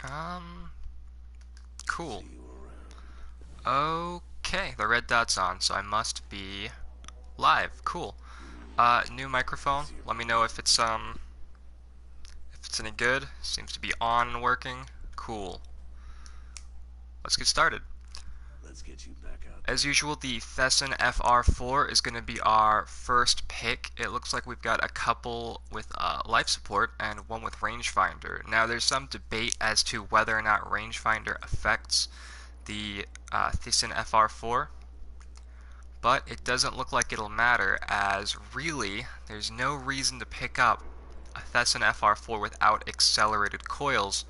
Um, cool. Okay, the red dot's on, so I must be live. Cool. New microphone. Let me know if it's any good. Seems to be on and working. Cool. Let's get started. Let's get you back out As there. usual, the Thesson FR4 is going to be our first pick. It looks like we've got a couple with life support and one with rangefinder. Now, there's some debate as to whether or not rangefinder affects the Thesson FR4, but it doesn't look like it'll matter, as really there's no reason to pick up a Thesson FR4 without accelerated coils.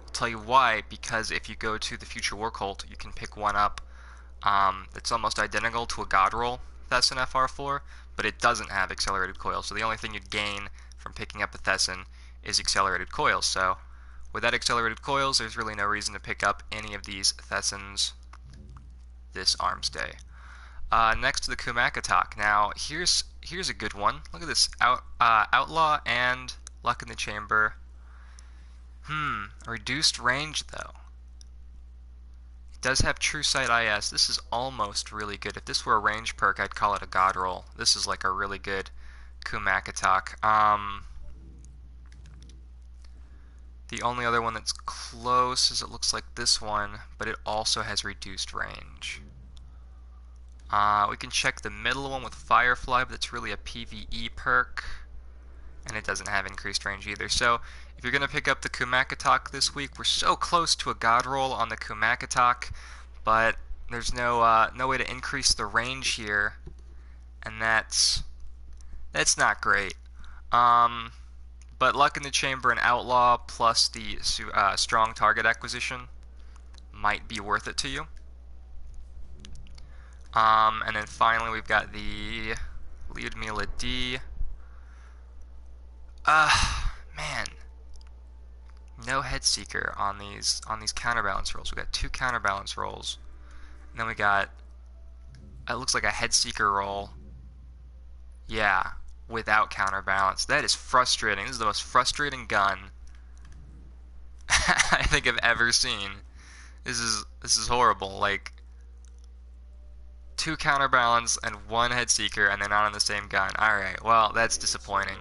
I'll tell you why, because if you go to the Future War Cult, you can pick one up that's almost identical to a God Roll Thesson FR4, but it doesn't have accelerated coils. So the only thing you'd gain from picking up a Thesson is accelerated coils. So without accelerated coils, there's really no reason to pick up any of these Thessons this Armsday. Next to the Kumakatok. Now here's a good one. Look at this Outlaw and Luck in the Chamber. Reduced range though. It does have True Sight IS. This is almost really good. If this were a range perk, I'd call it a God Roll. This is like a really good Kumakatok. The only other one that's close is it looks like this one, but it also has reduced range. We can check the middle one with Firefly, but it's really a PvE perk, and it doesn't have increased range either. So if you're going to pick up the Kumakatok this week, we're so close to a God Roll on the Kumakatok, but there's no way to increase the range here, and that's not great. But Luck in the Chamber and Outlaw plus the strong target acquisition might be worth it to you. And then finally we've got the Lyudmila-D. Man, no head seeker on these counterbalance rolls. We got two counterbalance rolls, and then we got it looks like a head seeker roll. Yeah, without counterbalance. That is frustrating. This is the most frustrating gun I think I've ever seen. This is horrible. Like two counterbalance and one head seeker, and they're not on the same gun. All right, well that's disappointing.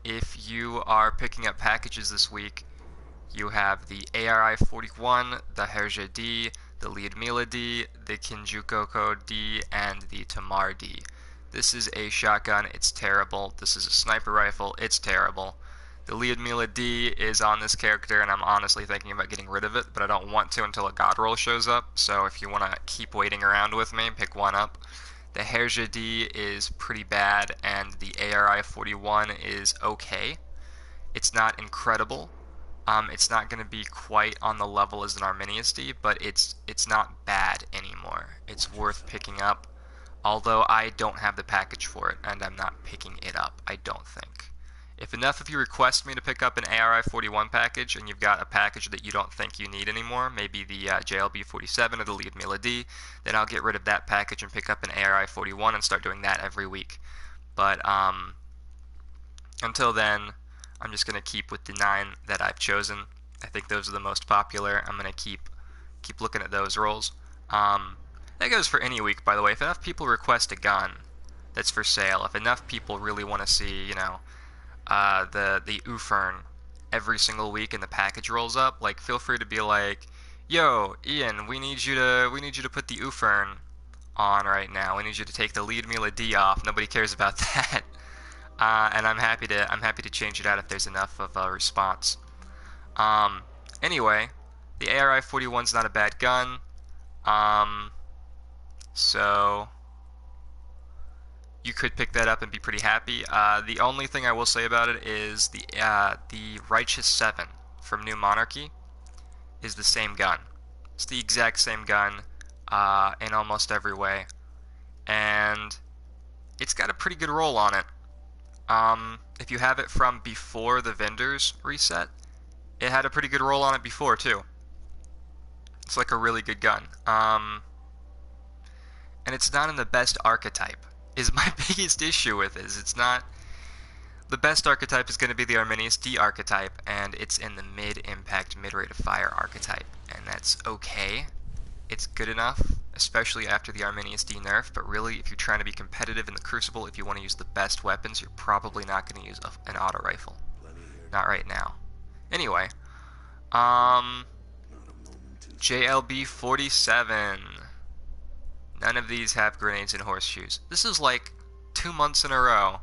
If you are picking up packages this week, you have the ARI-41, the Herja-D, the Lyudmila-D, the Kinjukoko-D, and the Tamar-D. This is a shotgun, it's terrible. This is a sniper rifle, it's terrible. The Lyudmila-D is on this character, and I'm honestly thinking about getting rid of it, but I don't want to until a God Roll shows up, so if you want to keep waiting around with me, pick one up. The Herja-D is pretty bad, and the ARI-41 is okay. It's not incredible. It's not going to be quite on the level as an Arminius-D, but it's not bad anymore. It's worth picking up, although I don't have the package for it, and I'm not picking it up, I don't think. If enough of you request me to pick up an ARI-41 package, and you've got a package that you don't think you need anymore, maybe the JLB-47 or the Lyudmila-D, then I'll get rid of that package and pick up an ARI-41 and start doing that every week. But until then, I'm just going to keep with the 9 that I've chosen. I think those are the most popular. I'm going to keep looking at those rolls. That goes for any week, by the way. If enough people request a gun that's for sale, if enough people really want to see, the Ufern every single week and the package rolls up, like feel free to be like, "Yo, Ian, we need you to put the Ufern on right now. We need you to take the Lyudmila-D off. Nobody cares about that." And I'm happy to change it out if there's enough of a response. Anyway, the ARI-41's not a bad gun. So you could pick that up and be pretty happy. The only thing I will say about it is the Righteous 7 from New Monarchy is the same gun. It's the exact same gun in almost every way, and it's got a pretty good roll on it. If you have it from before the vendors reset, it had a pretty good roll on it before too. It's like a really good gun. And it's not in the best archetype. Is my biggest issue with it. Is it's not the best archetype is going to be the Arminius-D archetype, and it's in the mid-impact, mid-rate of fire archetype, and that's okay. It's good enough, especially after the Arminius-D nerf, but really, if you're trying to be competitive in the Crucible, if you want to use the best weapons, you're probably not going to use an auto rifle. Not right now. Anyway, JLB 47. None of these have grenades and horseshoes. This is like 2 months in a row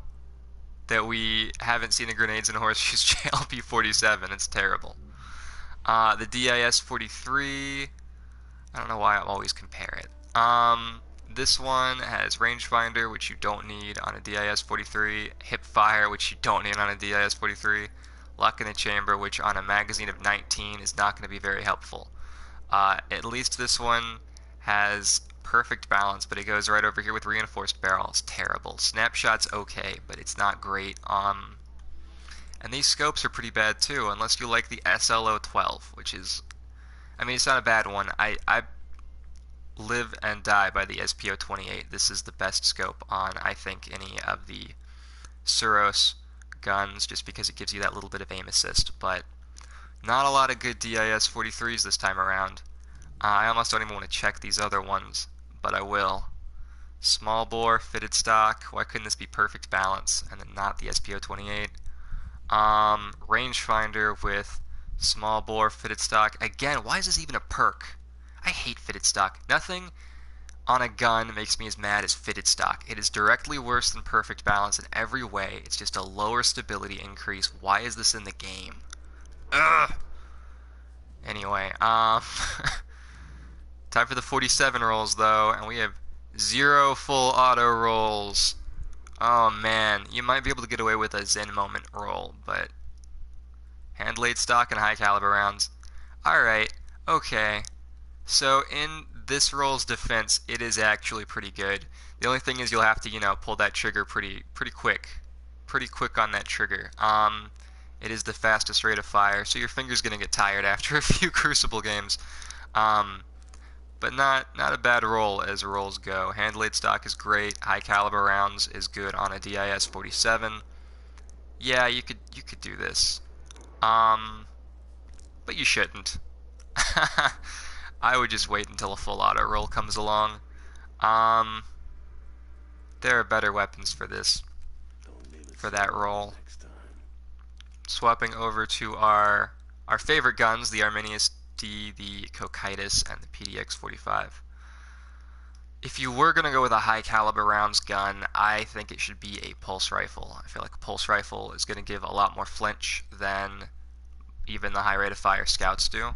that we haven't seen the grenades and horseshoes JLB 47. It's terrible. The DIS 43. I don't know why I always compare it. This one has rangefinder, which you don't need on a DIS 43. Hip fire, which you don't need on a DIS 43. Luck in the chamber, which on a magazine of 19 is not going to be very helpful. At least this one has perfect balance, but it goes right over here with reinforced barrel. It's terrible. Snapshot's okay, but it's not great. And these scopes are pretty bad too, unless you like the SLO-12, which is, I mean, it's not a bad one. I live and die by the SPO-28. This is the best scope on, I think, any of the Suros guns, just because it gives you that little bit of aim assist, but not a lot of good DIS 43s this time around. I almost don't even want to check these other ones, but I will. Small bore, fitted stock. Why couldn't this be perfect balance and then not the SPO-28? Rangefinder with small bore, fitted stock. Again, why is this even a perk? I hate fitted stock. Nothing on a gun makes me as mad as fitted stock. It is directly worse than perfect balance in every way. It's just a lower stability increase. Why is this in the game? Ugh! Anyway, time for the 47 rolls, though, and we have 0 full auto rolls. Oh, man. You might be able to get away with a Zen moment roll, but hand-laid stock and high-caliber rounds. Alright, okay. So, in this roll's defense, it is actually pretty good. The only thing is you'll have to, you know, pull that trigger pretty quick. Pretty quick on that trigger. It is the fastest rate of fire, so your finger's going to get tired after a few Crucible games. But not a bad roll as rolls go. Hand-laid stock is great. High-caliber rounds is good on a DIS 47. Yeah, you could do this. But you shouldn't. I would just wait until a full auto roll comes along. There are better weapons for this, for that roll. Swapping over to our favorite guns, the Arminius-D, the Cocytus, and the PDX-45. If you were going to go with a high caliber rounds gun, I think it should be a pulse rifle. I feel like a pulse rifle is going to give a lot more flinch than even the high rate of fire scouts do.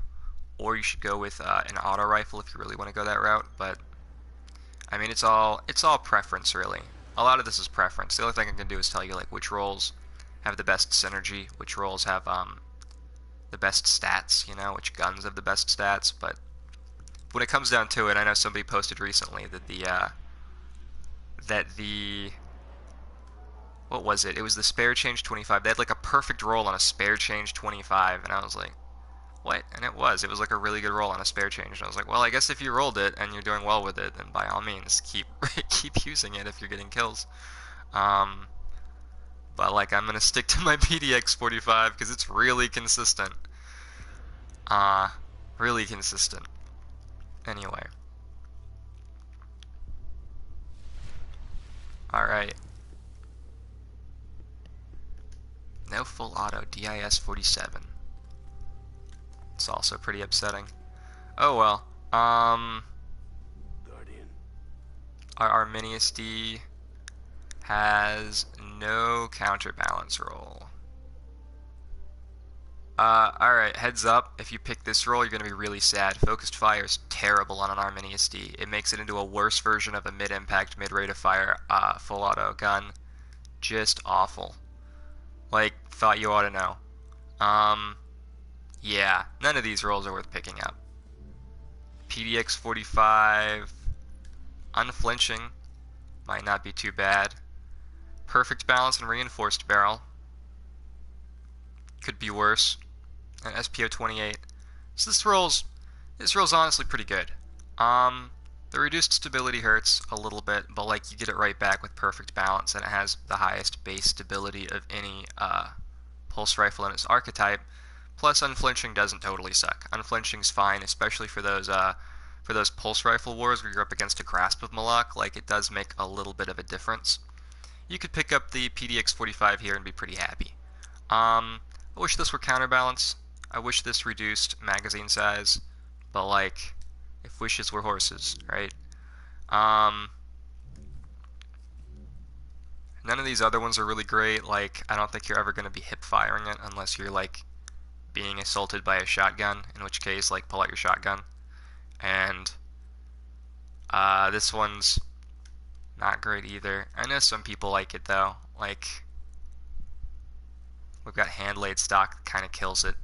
Or you should go with an auto rifle if you really want to go that route. But I mean, it's all preference, really. A lot of this is preference. The only thing I can do is tell you like which rolls have the best synergy, which rolls have the best stats, you know, which guns have the best stats. But when it comes down to it, I know somebody posted recently that what was it? It was the spare change 25. They had like a perfect roll on a spare change 25, and I was like, what? And it was like a really good roll on a spare change. And I was like, well, I guess if you rolled it and you're doing well with it, then by all means keep using it if you're getting kills. But like, I'm gonna stick to my PDX 45 because it's really consistent. Really consistent. Anyway. Alright. No full auto, DIS 47. It's also pretty upsetting. Oh well. Guardian. Our Arminius-D has no counterbalance roll. Alright, heads up, if you pick this roll, you're going to be really sad. Focused fire is terrible on an Arminius-D. It makes it into a worse version of a mid-impact, mid-rate of fire full auto gun. Just awful. Like, thought you ought to know. Yeah, none of these rolls are worth picking up. PDX 45, unflinching, might not be too bad. Perfect balance and reinforced barrel, could be worse. And SPO 28. So this roll's honestly pretty good. The reduced stability hurts a little bit, but like you get it right back with perfect balance, and it has the highest base stability of any pulse rifle in its archetype. Plus, unflinching doesn't totally suck. Unflinching's fine, especially for those pulse rifle wars where you're up against a grasp of Malak. Like, it does make a little bit of a difference. You could pick up the PDX-45 here and be pretty happy. I wish this were counterbalance. I wish this reduced magazine size, but like, if wishes were horses, right? None of these other ones are really great. Like, I don't think you're ever going to be hip firing it unless you're like being assaulted by a shotgun, in which case, like, pull out your shotgun. And this one's not great either. I know some people like it though. Like, we've got hand-laid stock that kind of kills it.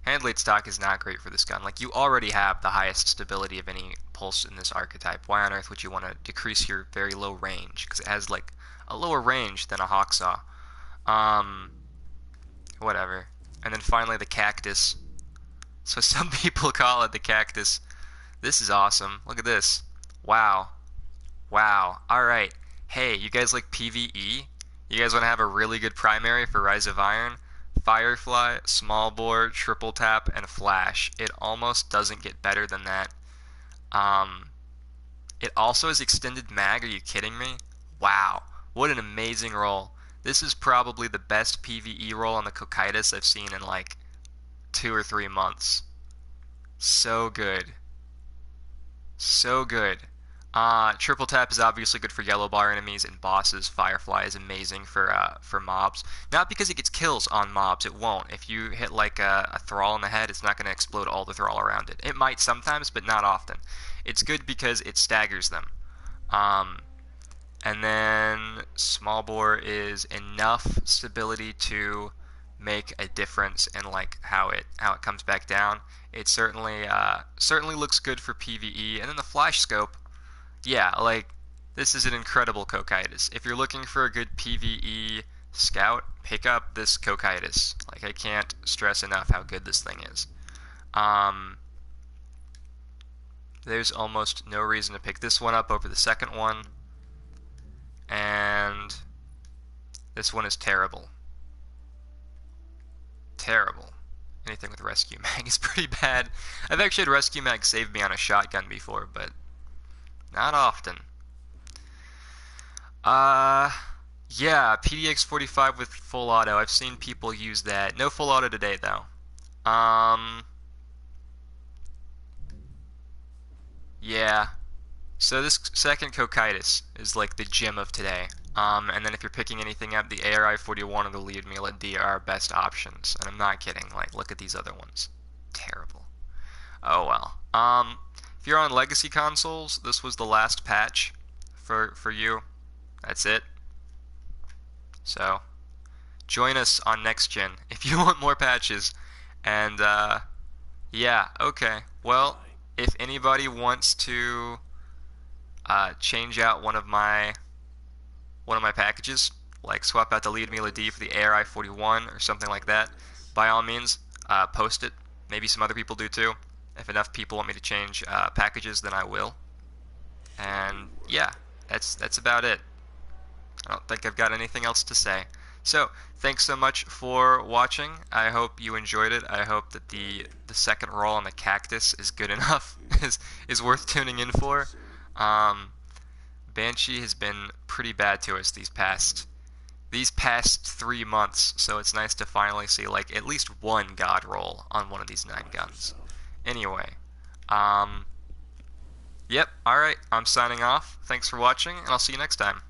Hand-laid stock is not great for this gun. Like, you already have the highest stability of any pulse in this archetype. Why on earth would you want to decrease your very low range? Because it has like a lower range than a Hawksaw. Whatever. And then finally the Cactus. So some people call it the Cactus. This is awesome. Look at this. Wow. Wow. Alright. Hey, you guys like PvE? You guys want to have a really good primary for Rise of Iron? Firefly, small bore, triple tap, and flash. It almost doesn't get better than that. It also has extended mag. Are you kidding me? Wow. What an amazing roll. This is probably the best PvE roll on the Cocytus I've seen in like 2 or 3 months. So good. So good. Triple tap is obviously good for yellow bar enemies and bosses. Firefly is amazing for mobs. Not because it gets kills on mobs, it won't. If you hit like a thrall in the head, it's not going to explode all the thrall around it. It might sometimes, but not often. It's good because it staggers them. And then small bore is enough stability to make a difference in like how it comes back down. It certainly looks good for PvE. And then the flash scope. Yeah, like, this is an incredible Cocytus. If you're looking for a good PvE scout, pick up this Cocytus. Like, I can't stress enough how good this thing is. There's almost no reason to pick this one up over the second one. And this one is terrible. Terrible. Anything with rescue mag is pretty bad. I've actually had rescue mag save me on a shotgun before, but not often. Yeah, PDX-45 with full auto. I've seen people use that. No full auto today, though. Yeah. So this second Cocytus is like the gem of today. And then if you're picking anything up, the ARI-41 or the Lyudmila-D are our best options. And I'm not kidding. Like, look at these other ones. Terrible. Oh well. If you're on legacy consoles, this was the last patch for you. That's it. So, join us on next gen if you want more patches. And yeah, okay. Well, if anybody wants to change out one of my packages, like swap out the Lyudmila-D for the ARI-41 or something like that, by all means, post it. Maybe some other people do too. If enough people want me to change packages, then I will. And yeah, that's about it. I don't think I've got anything else to say. So, thanks so much for watching. I hope you enjoyed it. I hope that the second roll on the Cactus is good enough, is worth tuning in for. Banshee has been pretty bad to us these past 3 months, so it's nice to finally see like at least one god roll on one of these 9 guns. Anyway, yep, alright, I'm signing off. Thanks for watching, and I'll see you next time.